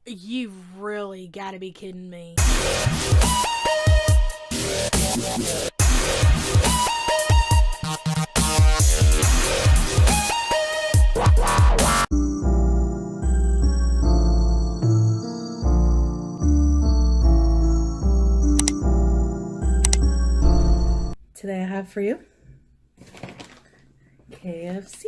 You've really got to be kidding me. Today I have for you KFC.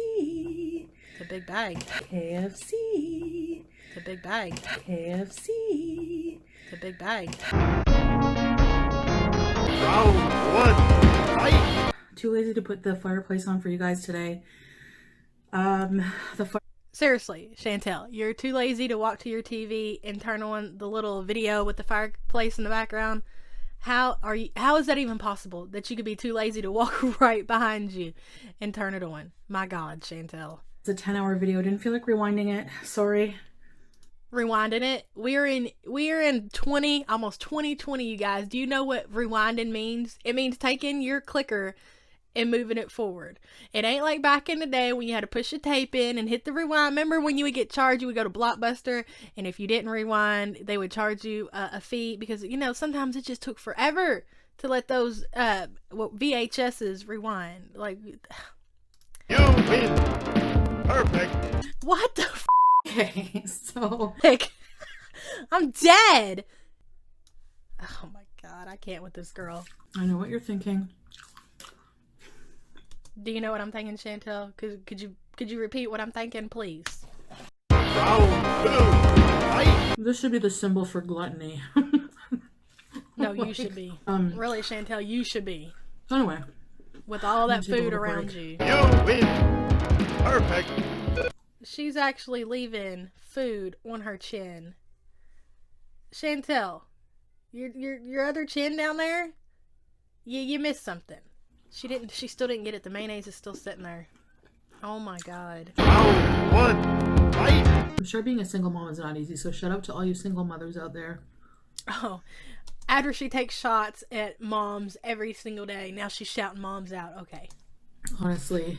The big bag. KFC. The big bag. KFC. The big bag. Round one, fight! Too lazy to put the fireplace on for you guys today. Seriously, Chantal, you're too lazy to walk to your TV and turn on the little video with the fireplace in the background. How is that even possible that you could be too lazy to walk right behind you and turn it on? My God, Chantal. It's a 10-hour video. Didn't feel like rewinding it. Sorry. Rewinding it. We're in almost 2020, you guys. Do you know what rewinding means? It means taking your clicker and moving it forward. It ain't like back in the day when you had to push the tape in and hit the rewind. Remember when you would get charged, you would go to Blockbuster, and if you didn't rewind, they would charge you a fee because, you know, sometimes it just took forever to let those VHSs rewind. Like, You win! Perfect! what the f***? Okay, so I'm dead! Oh my God, I can't with this girl. I know what you're thinking. Do you know what I'm thinking, Chantal? Could you repeat what I'm thinking, please? Round two, fight! This should be the symbol for gluttony. No, you should be. Really, Chantal, you should be. Anyway. With all that Take a food little around break. you. You win! Perfect! She's actually leaving food on her chin. Chantal, your other chin down there? You missed something. She still didn't get it. The mayonnaise is still sitting there. Oh my God. Round one, fight! I'm sure being a single mom is not easy, so shout out to all you single mothers out there. Oh, after she takes shots at moms every single day, now she's shouting moms out. Okay. Honestly.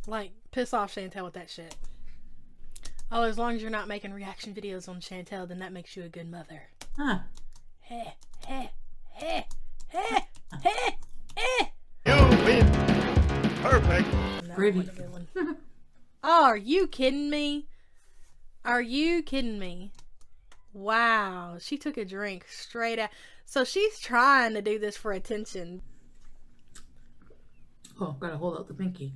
Like, piss off Chantal with that shit. Oh, as long as you're not making reaction videos on Chantal, then that makes you a good mother. Ah. Heh, heh, heh, heh, heh, heh. You win! Perfect! No, Gravy. wasn't a good one. Oh, are you kidding me? Are you kidding me? Wow, she took a drink straight out. So she's trying to do this for attention. Oh, gotta hold out the pinky.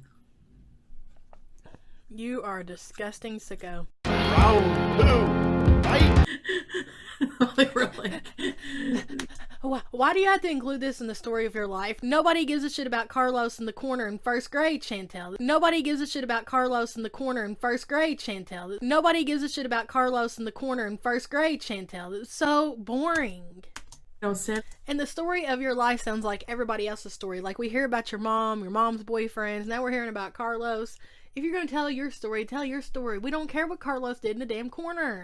You are a disgusting sicko. Round two, fight! Like, we're like... Why do you have to include this in the story of your life? Nobody gives a shit about Carlos in the corner in first grade, Chantal. Nobody gives a shit about Carlos in the corner in first grade, Chantal. Nobody gives a shit about Carlos in the corner in first grade, Chantal. It's so boring. No, Sam. And the story of your life sounds like everybody else's story. Like, we hear about your mom's boyfriends. Now we're hearing about Carlos. If you're going to tell your story, tell your story. We don't care what Carlos did in the damn corner.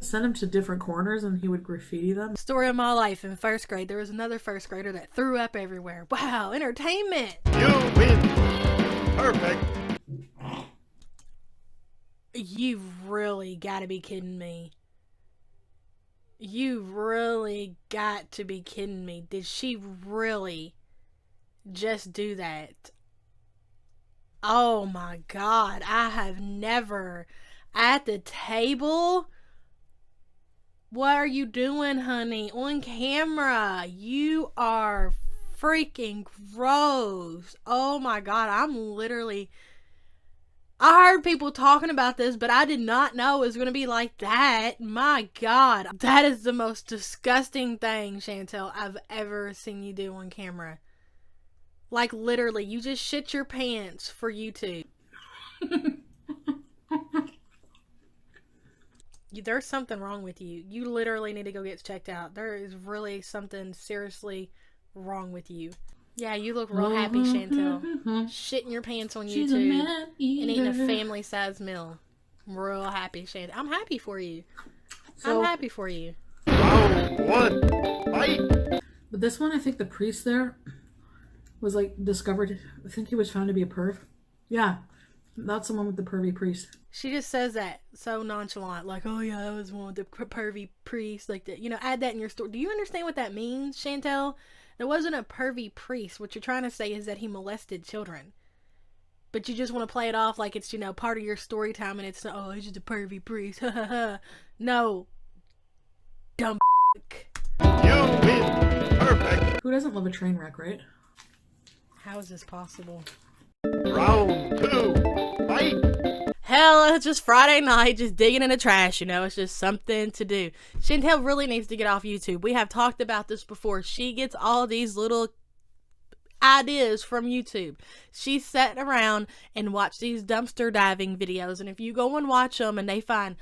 Send him to different corners and he would graffiti them. Story of my life in first grade. There was another first grader that threw up everywhere. Wow, entertainment. You win! Perfect! You've really got to be kidding me. You've really got to be kidding me. Did she really just do that? Oh my God. I have never at the table. What are you doing, honey? On camera. You are freaking gross. Oh my God. I heard people talking about this, but I did not know it was going to be like that. My God. That is the most disgusting thing, Chantal, I've ever seen you do on camera. Like, literally, you just shit your pants for YouTube. There's something wrong with you. You literally need to go get checked out. There is really something seriously wrong with you. Yeah, you look real happy, Chantal. Shitting your pants on She's a YouTube man and eater. eating a family-sized meal. Real happy, Chantal. I'm happy for you. So, I'm happy for you. Round one, fight! but this one, I think the priest there was like discovered. I think he was found to be a perv. Yeah. That's the one with the pervy priest. She just says that so nonchalant, like, oh yeah, that was one with the pervy priest, like that. You know, add that in your story. Do you understand what that means, Chantal? There wasn't a pervy priest. What you're trying to say is that he molested children. But you just want to play it off like it's, you know, part of your story time, and it's, oh, he's just a pervy priest. No. Dumb. You win. Perfect. Who doesn't love a train wreck, right? How is this possible? Round 2. Fight. Hell, it's just Friday night, just digging in the trash, you know, it's just something to do. Chantal really needs to get off YouTube. We have talked about this before. She gets all these little ideas from YouTube. She's sitting around and watch these dumpster diving videos, and if you go and watch them and they find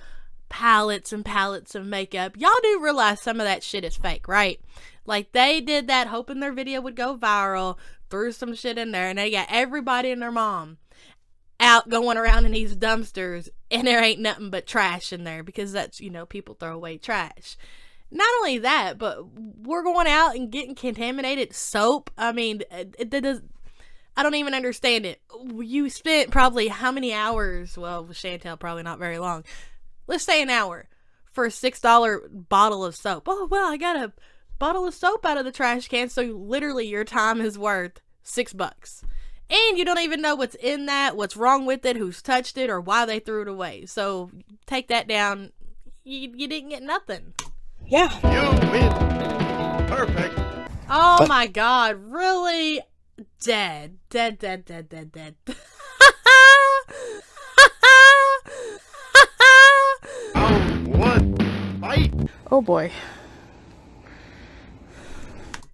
pallets and pallets of makeup, y'all do realize some of that shit is fake, right? Like, they did that hoping their video would go viral, threw some shit in there, and they got everybody and their mom out going around in these dumpsters, and there ain't nothing but trash in there, because that's, you know, people throw away trash. Not only that, but we're going out and getting contaminated soap. I mean, I don't even understand it. You spent probably how many hours? Well, with Chantal, probably not very long. Let's say an hour for a $6 bottle of soap. Oh, well, I got a bottle of soap out of the trash can, so literally your time is worth $6. And you don't even know what's in that, what's wrong with it, who's touched it, or why they threw it away. So take that down. You didn't get nothing. Yeah. You win. Perfect. Oh my God. Really? Dead. Dead. Round 1. Fight. Oh boy.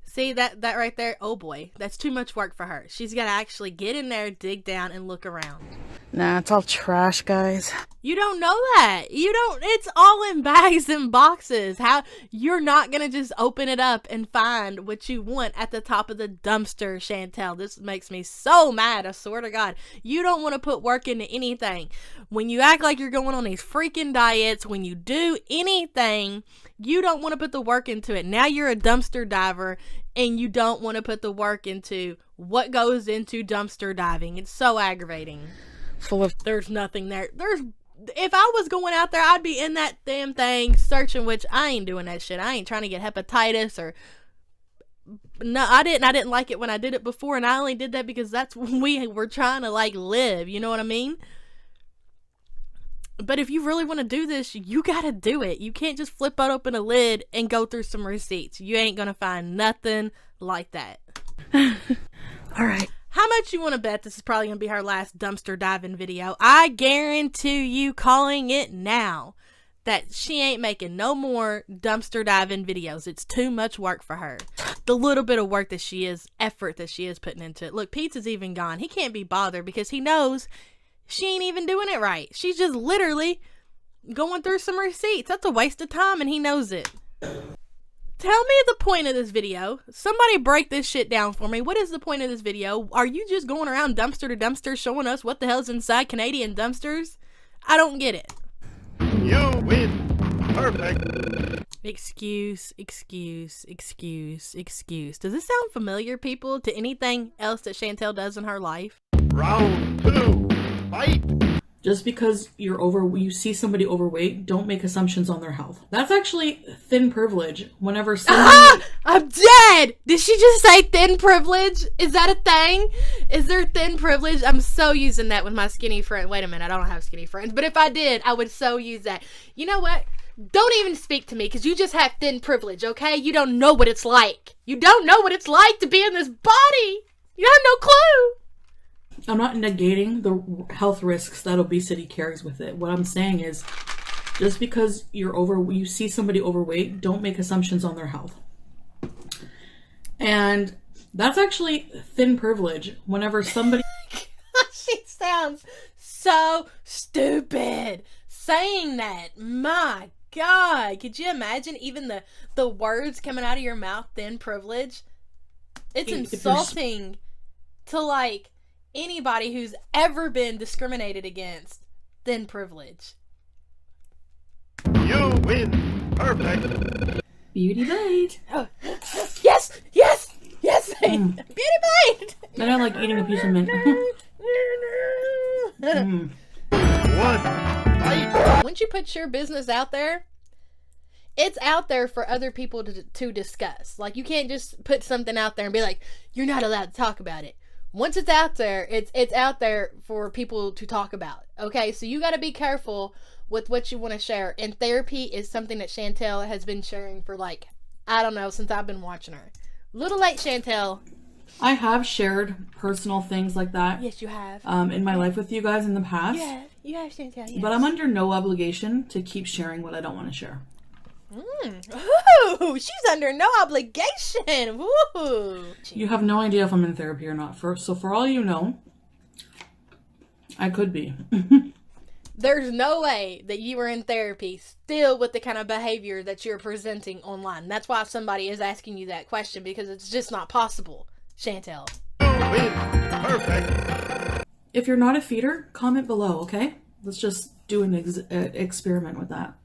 See, that right there, oh boy, that's too much work for her. She's got to actually get in there, dig down, and look around. Nah, it's all trash, guys. You don't know that. It's all in bags and boxes. How, you're not going to just open it up and find what you want at the top of the dumpster, Chantal. This makes me so mad, I swear to God. You don't want to put work into anything. When you act like you're going on these freaking diets, when you do anything, you don't want to put the work into it. Now you're a dumpster diver, and you don't want to put the work into what goes into dumpster diving. It's so aggravating. There's nothing there. If I was going out there, I'd be in that damn thing searching, which I ain't doing that shit. I ain't trying to get hepatitis or... No, I didn't like it when I did it before, and I only did that because that's when we were trying to, like, live. You know what I mean? But if you really want to do this, you gotta do it. You can't just flip out open a lid and go through some receipts. You ain't gonna find nothing like that. All right. How much you want to bet this is probably gonna be her last dumpster diving video? I guarantee you, calling it now, that she ain't making no more dumpster diving videos. It's too much work for her. The little bit of work that she is, effort that she is putting into it. Look, Pete's is even gone. He can't be bothered because he knows she ain't even doing it right. She's just literally going through some receipts. That's a waste of time, and he knows it. Tell me the point of this video. Somebody break this shit down for me. What is the point of this video? Are you just going around dumpster to dumpster showing us what the hell's inside Canadian dumpsters? I don't get it. You win. Perfect. Excuse. Does this sound familiar, people, to anything else that Chantal does in her life? Round 2. Fight. Just because you see somebody overweight, don't make assumptions on their health. That's actually thin privilege. Whenever somebody... I'm dead! Did she just say thin privilege? Is that a thing? Is there thin privilege? I'm so using that with my skinny friend. Wait a minute, I don't have skinny friends. But if I did, I would so use that. You know what? Don't even speak to me, because you just have thin privilege, okay? You don't know what it's like. You don't know what it's like to be in this body. You have no clue. I'm not negating the health risks that obesity carries with it. What I'm saying is, just because you see somebody overweight, don't make assumptions on their health. And that's actually thin privilege. Whenever somebody... She sounds so stupid saying that. My God. Could you imagine even the words coming out of your mouth, thin privilege? It's insulting to, like, anybody who's ever been discriminated against. Thin privilege. You win. Perfect. Beauty bite. Oh. Yes. Beauty bite. I don't like eating a piece of mint. One. Fight. Once you put your business out there, it's out there for other people to discuss. Like, you can't just put something out there and be like, you're not allowed to talk about it. Once it's out there, it's out there for people to talk about. Okay, so you got to be careful with what you want to share. And therapy is something that Chantal has been sharing for, like, I don't know, since I've been watching her. Little late, Chantal. I have shared personal things like that. Yes, you have. In my life with you guys in the past. Yeah, you have, Chantal. Yes. But I'm under no obligation to keep sharing what I don't want to share. Ooh, she's under no obligation. Ooh. You have no idea if I'm in therapy or not. So for all you know, I could be. There's no way that you are in therapy still with the kind of behavior that you're presenting online. That's why somebody is asking you that question, because it's just not possible, Chantal. You win. Perfect. If you're not a feeder, comment below, okay? Let's just do an experiment with that.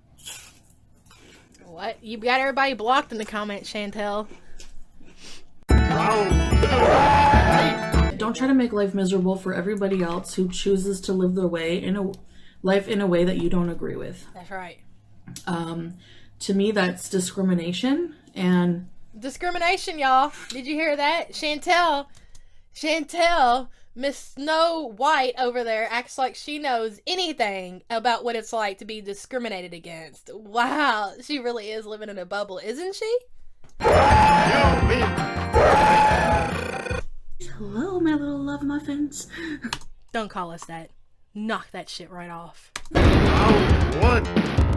What? You got everybody blocked in the comments, Chantal. Round 2. Fight. Don't try to make life miserable for everybody else who chooses to live their way life in a way that you don't agree with. That's right. To me, that's discrimination. And Discrimination, y'all. Did you hear that? Chantal, Miss Snow White over there acts like she knows anything about what it's like to be discriminated against. Wow, she really is living in a bubble, isn't she? You win. hello, my little love muffins. Don't call us that. Knock that shit right off. Round 1.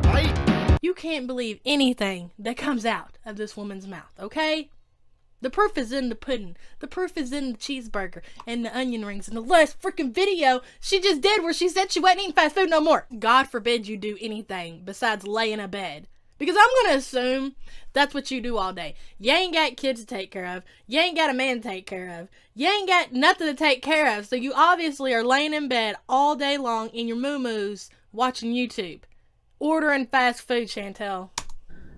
Fight. You can't believe anything that comes out of this woman's mouth, okay? The proof is in the pudding. The proof is in the cheeseburger and the onion rings. And the last freaking video she just did where she said she wasn't eating fast food no more. God forbid you do anything besides lay in a bed. Because I'm going to assume that's what you do all day. You ain't got kids to take care of. You ain't got a man to take care of. You ain't got nothing to take care of. So you obviously are laying in bed all day long in your moo-moos watching YouTube. Ordering fast food, Chantal.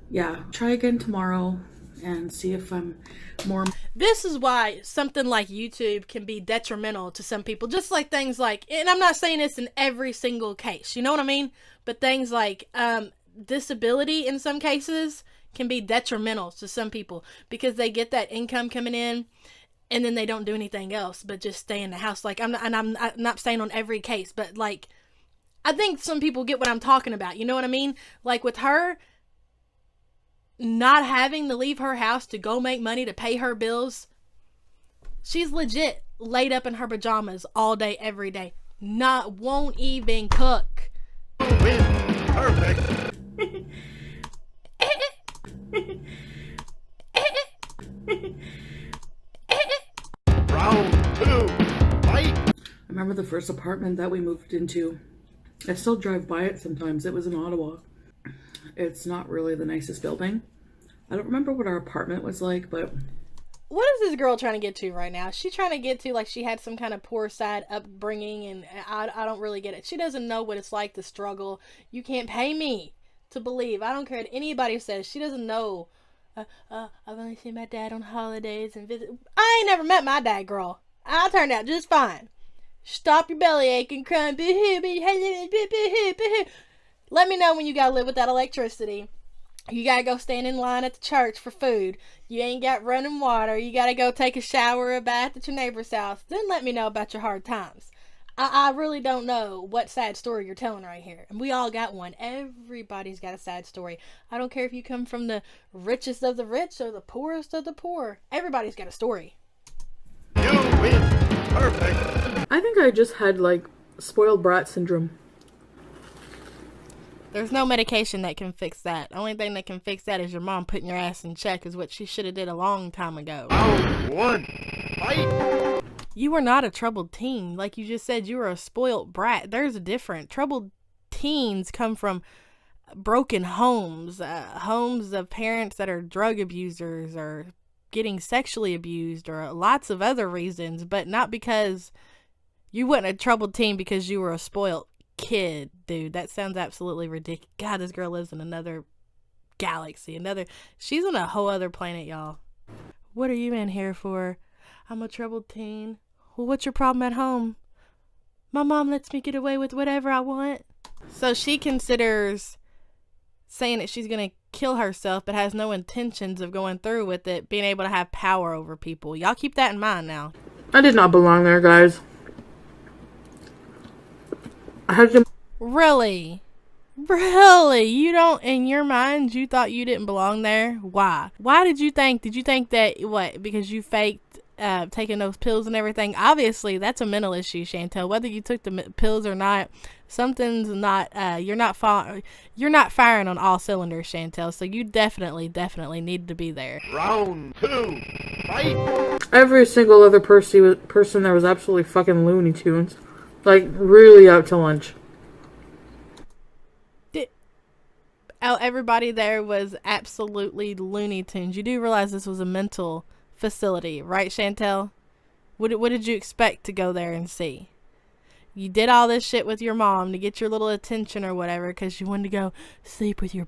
Yeah, try again tomorrow and see if I'm more... This is why something like YouTube can be detrimental to some people. Just like things like, and I'm not saying this in every single case, you know what I mean? But things like disability in some cases can be detrimental to some people because they get that income coming in and then they don't do anything else but just stay in the house. Like, I'm not saying on every case, but like, I think some people get what I'm talking about. You know what I mean? Like with her not having to leave her house to go make money to pay her bills, she's legit laid up in her pajamas all day, every day. Won't even cook. You win. Perfect. Round 2. Fight. I remember the first apartment that we moved into. I still drive by it sometimes. It was in Ottawa. It's not really the nicest building. I don't remember what our apartment was like, but... What is this girl trying to get to right now? She's trying to get to like she had some kind of poor side upbringing, and I don't really get it. She doesn't know what it's like to struggle. You can't pay me to believe. I don't care what anybody says. She doesn't know. I've only seen my dad on holidays and visit. I ain't never met my dad, girl. I turned out just fine. Stop your belly ache and crying. Let me know when you gotta live without electricity. You gotta go stand in line at the church for food. You ain't got running water. You gotta go take a shower or a bath at your neighbor's house. Then let me know about your hard times. I really don't know what sad story you're telling right here. And we all got one. Everybody's got a sad story. I don't care if you come from the richest of the rich or the poorest of the poor. Everybody's got a story. You win. Perfect. I think I just had, like, spoiled brat syndrome. There's no medication that can fix that. The only thing that can fix that is your mom putting your ass in check, is what she should have did a long time ago. Round 1. Fight. You were not a troubled teen. Like you just said, you were a spoiled brat. There's a difference. Troubled teens come from broken homes, homes of parents that are drug abusers or getting sexually abused or lots of other reasons, but not because you weren't a troubled teen because you were a spoiled kid, dude. That sounds absolutely ridiculous. God, this girl lives in another galaxy. She's on a whole other planet, y'all. What are you in here for? I'm a troubled teen. Well, what's your problem at home? My mom lets me get away with whatever I want. So she considers saying that she's going to kill herself but has no intentions of going through with it, being able to have power over people. Y'all keep that in mind now. I did not belong there, guys. I had to... Really? Really? You don't, in your mind, you thought you didn't belong there? Why? Why did you think that, what, because you faked taking those pills and everything? Obviously, that's a mental issue, Chantal. Whether you took the pills or not, something's not, you're not firing on all cylinders, Chantal. So you definitely need to be there. Round 2. Fight. Every single other person there was absolutely fucking Looney Tunes. Like, really out to lunch. Everybody there was absolutely Looney Tunes. You do realize this was a mental facility, right, Chantal? What did you expect to go there and see? You did all this shit with your mom to get your little attention or whatever because you wanted to go sleep with your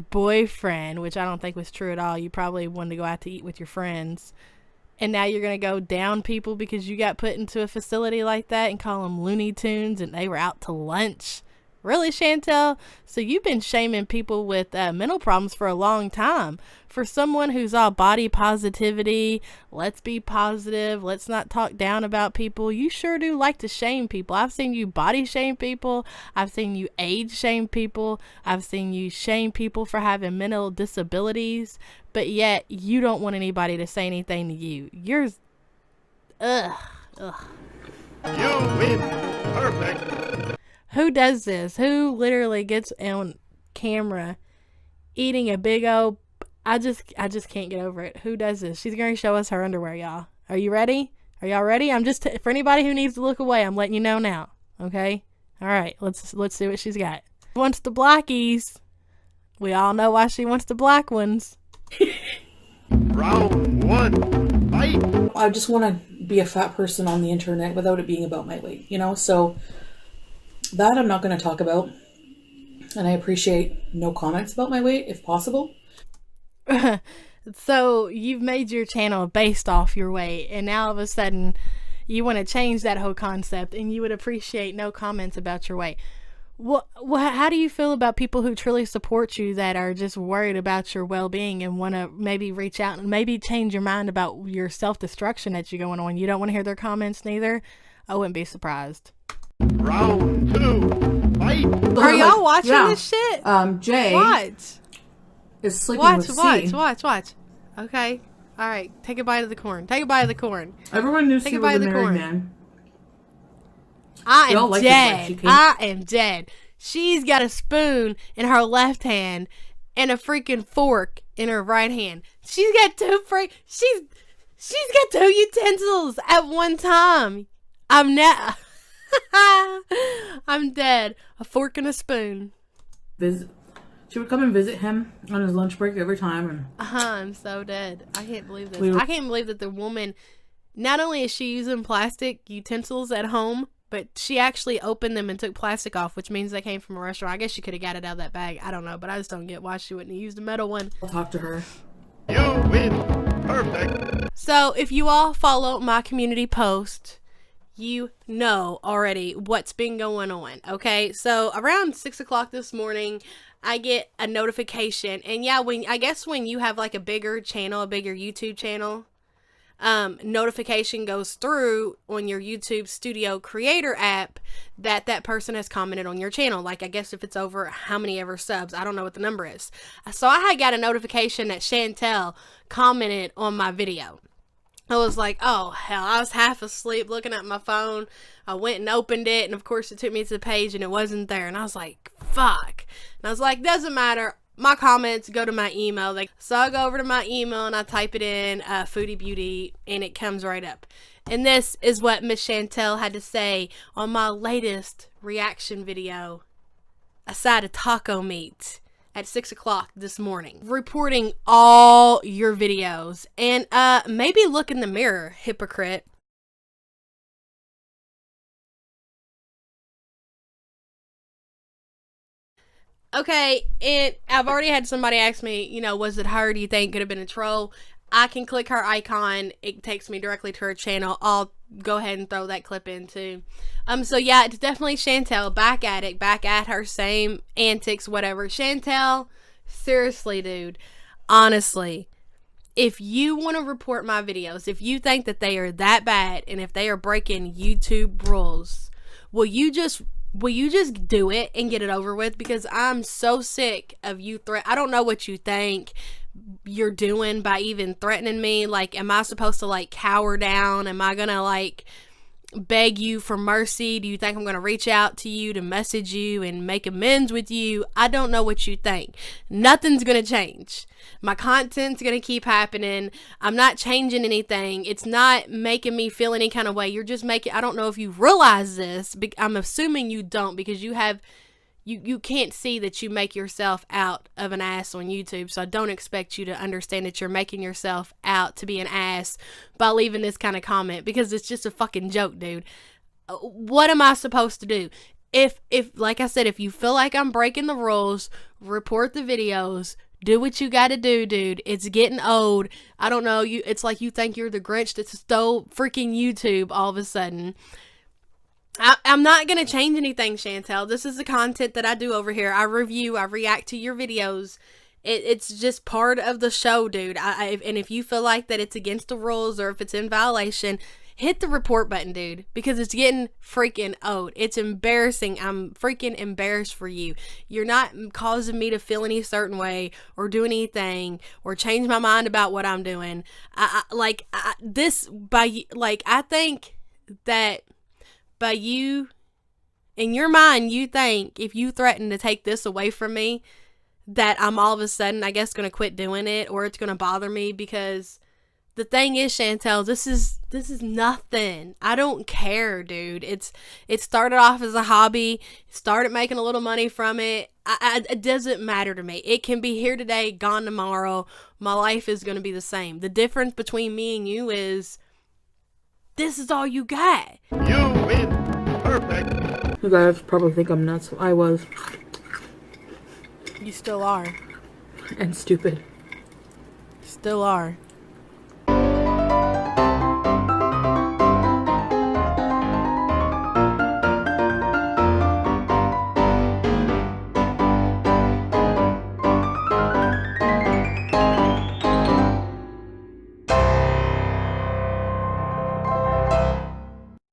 boyfriend, which I don't think was true at all. You probably wanted to go out to eat with your friends. And now you're going to go down people because you got put into a facility like that and call them Looney Tunes and they were out to lunch. Really, Chantal? So you've been shaming people with mental problems for a long time. For someone who's all body positivity, let's be positive, let's not talk down about people, you sure do like to shame people. I've seen you body shame people. I've seen you age shame people. I've seen you shame people for having mental disabilities. But yet, you don't want anybody to say anything to you. You're... Ugh. You win. Perfect. Who does this? Who literally gets on camera eating a big old... I just can't get over it. Who does this? She's going to show us her underwear, y'all. Are you ready? Are y'all ready? I'm just... for anybody who needs to look away, I'm letting you know now. Okay? All right. Let's see what she's got. She wants the blackies. We all know why she wants the black ones. Round 1. Fight. I just want to be a fat person on the internet without it being about my weight, you know? So... that I'm not going to talk about, and I appreciate no comments about my weight if possible. So you've made your channel based off your weight, and now all of a sudden you want to change that whole concept, and you would appreciate no comments about your weight. How do you feel about people who truly support you that are just worried about your well-being and want to maybe reach out and maybe change your mind about your self-destruction that you're going on? You don't want to hear their comments neither? I wouldn't be surprised. Round 2. Fight. Are y'all watching this shit? Jay Watch. is sleeping with C. Watch. Okay. All right. Take a bite of the corn. Everyone knew Take C a was bite a of the married corn. man. I We all am like this life she dead. came- I am dead. She's got a spoon in her left hand and a freaking fork in her right hand. She's got two utensils at one time. I'm dead. A fork and a spoon. She would come and visit him on his lunch break every time. And I'm so dead. I can't believe this. I can't believe that the woman, not only is she using plastic utensils at home, but she actually opened them and took plastic off, which means they came from a restaurant. I guess she could have got it out of that bag. I don't know, but I just don't get why she wouldn't have used a metal one. I'll talk to her. You win. Perfect. So if you all follow my community post, you know already what's been going on. Okay, so around 6 o'clock this morning, I get a notification, and yeah, when you have like a bigger channel, a bigger YouTube channel, notification goes through on your YouTube Studio Creator app that person has commented on your channel. Like, I guess if it's over how many ever subs, I don't know what the number is. So I had got a notification that Chantal commented on my video. I was like, oh, hell, I was half asleep looking at my phone. I went and opened it, and of course it took me to the page, and it wasn't there. And I was like, fuck. And I was like, doesn't matter. My comments go to my email. So I go over to my email, and I type it in, Foodie Beauty, and it comes right up. And this is what Miss Chantal had to say on my latest reaction video, a side of taco meat. At 6 o'clock this morning, reporting all your videos, and maybe look in the mirror, hypocrite. Okay, and I've already had somebody ask me, was it her? Do you think could have been a troll? I can click her icon. It takes me directly to her channel. I'll go ahead and throw that clip in too. So yeah, it's definitely Chantal, back at it, back at her same antics, whatever. Chantal, seriously, dude, honestly, if you want to report my videos, if you think that they are that bad and if they are breaking YouTube rules, will you just do it and get it over with? Because I'm so sick of you I don't know what you think you're doing by even threatening me. Like, am I supposed to like cower down? Am I gonna like beg you for mercy? Do you think I'm gonna reach out to you to message you and make amends with you? I don't know what you think. Nothing's gonna change. My content's gonna keep happening. I'm not changing anything. It's not making me feel any kind of way. You're just making, I don't know if you realize this, but I'm assuming you don't, because you can't see that you make yourself out of an ass on YouTube. So I don't expect you to understand that you're making yourself out to be an ass by leaving this kind of comment, because it's just a fucking joke, dude. What am I supposed to do? If like I said, if you feel like I'm breaking the rules, report the videos, do what you gotta do, dude. It's getting old. I don't know, it's like you think you're the Grinch that stole freaking YouTube all of a sudden. I'm not going to change anything, Chantal. This is the content that I do over here. I review, I react to your videos. It's just part of the show, dude. And if you feel like that it's against the rules or if it's in violation, hit the report button, dude, because it's getting freaking old. It's embarrassing. I'm freaking embarrassed for you. You're not causing me to feel any certain way or do anything or change my mind about what I'm doing. I think that by you, in your mind, you think if you threaten to take this away from me, that I'm all of a sudden, I guess, going to quit doing it, or it's going to bother me. Because the thing is, Chantal, this is nothing. I don't care, dude. It started off as a hobby, started making a little money from it. It doesn't matter to me. It can be here today, gone tomorrow. My life is going to be the same. The difference between me and you is this is all you got. You win. Perfect. You guys probably think I'm nuts. I was. You still are. And stupid. Still are.